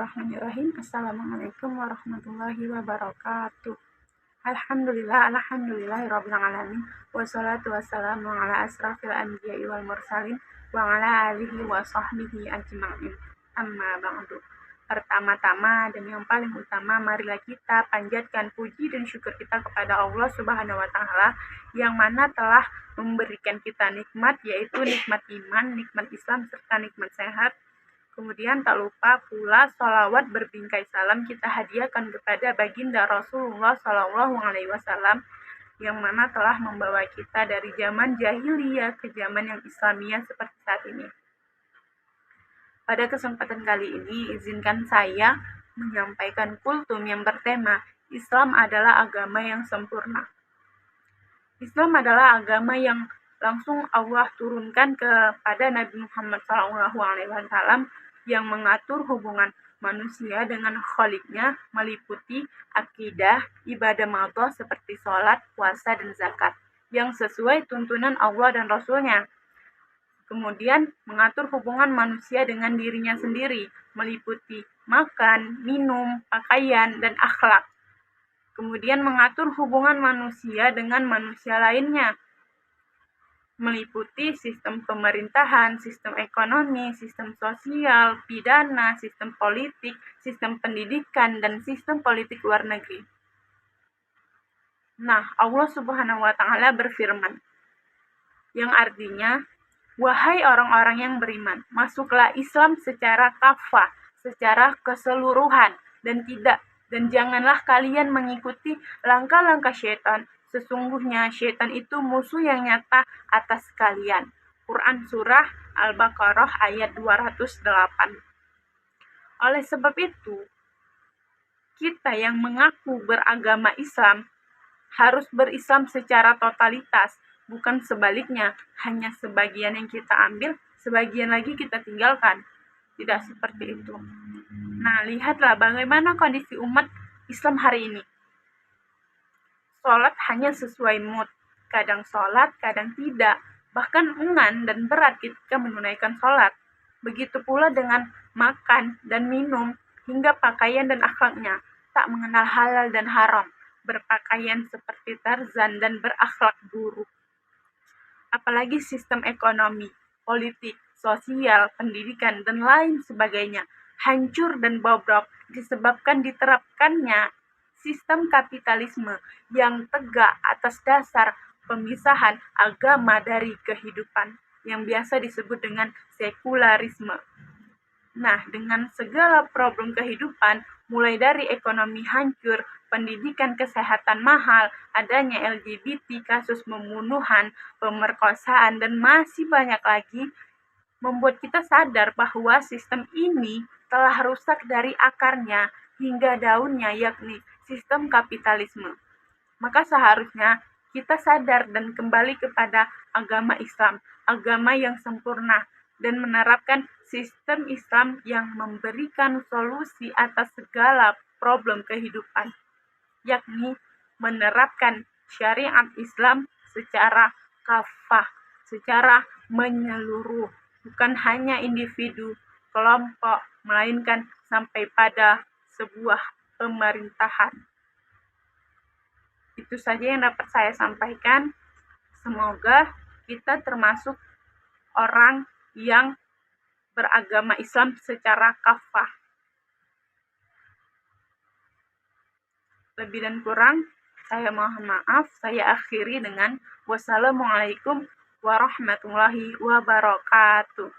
Bismillahirrahmanirrahim. Assalamualaikum warahmatullahi wabarakatuh. Alhamdulillahirabbil alamin. Wassalatu wassalamu ala asrafil anbiya'i wal mursalin wa ala alihi wa sahbihi ajma'in. Amma ba'du. Pertama-tama dan yang paling utama, marilah kita panjatkan puji dan syukur kita kepada Allah Subhanahu wa taala yang mana telah memberikan kita nikmat, yaitu nikmat iman, nikmat Islam serta nikmat sehat. Kemudian tak lupa pula sholawat berbingkai salam kita hadiahkan kepada baginda Rasulullah SAW yang mana telah membawa kita dari zaman jahiliyah ke zaman yang Islamiyah seperti saat ini. Pada kesempatan kali ini, izinkan saya menyampaikan kultum yang bertema Islam adalah agama yang sempurna. Islam adalah agama yang langsung Allah turunkan kepada Nabi Muhammad SAW yang mengatur hubungan manusia dengan Khaliknya meliputi akidah, ibadah madhah seperti sholat, puasa, dan zakat yang sesuai tuntunan Allah dan Rasulnya. Kemudian mengatur hubungan manusia dengan dirinya sendiri meliputi makan, minum, pakaian, dan akhlak. Kemudian mengatur hubungan manusia dengan manusia lainnya meliputi sistem pemerintahan, sistem ekonomi, sistem sosial, pidana, sistem politik, sistem pendidikan, dan sistem politik luar negeri. Nah, Allah Subhanahu wa taala berfirman, yang artinya, wahai orang-orang yang beriman, masuklah Islam secara kafah, secara keseluruhan, dan janganlah kalian mengikuti langkah-langkah syaitan. Sesungguhnya syaitan itu musuh yang nyata atas kalian. Quran Surah Al-Baqarah ayat 208. Oleh sebab itu, kita yang mengaku beragama Islam harus berislam secara totalitas, bukan sebaliknya, hanya sebagian yang kita ambil, sebagian lagi kita tinggalkan. Tidak seperti itu. Nah, lihatlah bagaimana kondisi umat Islam hari ini. Sholat hanya sesuai mood, kadang sholat, kadang tidak, bahkan enggan dan berat ketika menunaikan sholat. Begitu pula dengan makan dan minum, hingga pakaian dan akhlaknya, tak mengenal halal dan haram, berpakaian seperti Tarzan dan berakhlak buruk. Apalagi sistem ekonomi, politik, sosial, pendidikan, dan lain sebagainya, hancur dan bobrok disebabkan diterapkannya sistem kapitalisme yang tegak atas dasar pemisahan agama dari kehidupan yang biasa disebut dengan sekularisme. Nah, dengan segala problem kehidupan, mulai dari ekonomi hancur, pendidikan kesehatan mahal, adanya LGBT, kasus pembunuhan, pemerkosaan, dan masih banyak lagi, membuat kita sadar bahwa sistem ini telah rusak dari akarnya hingga daunnya, yakni sistem kapitalisme. Maka seharusnya kita sadar dan kembali kepada agama Islam, agama yang sempurna, dan menerapkan sistem Islam yang memberikan solusi atas segala problem kehidupan, yakni menerapkan syariat Islam secara kafah, secara menyeluruh, bukan hanya individu, kelompok, melainkan sampai pada sebuah pemerintahan. Itu saja yang dapat saya sampaikan. Semoga kita termasuk orang yang beragama Islam secara kafah. Lebih dan kurang, saya mohon maaf. Saya akhiri dengan wassalamualaikum warahmatullahi wabarakatuh.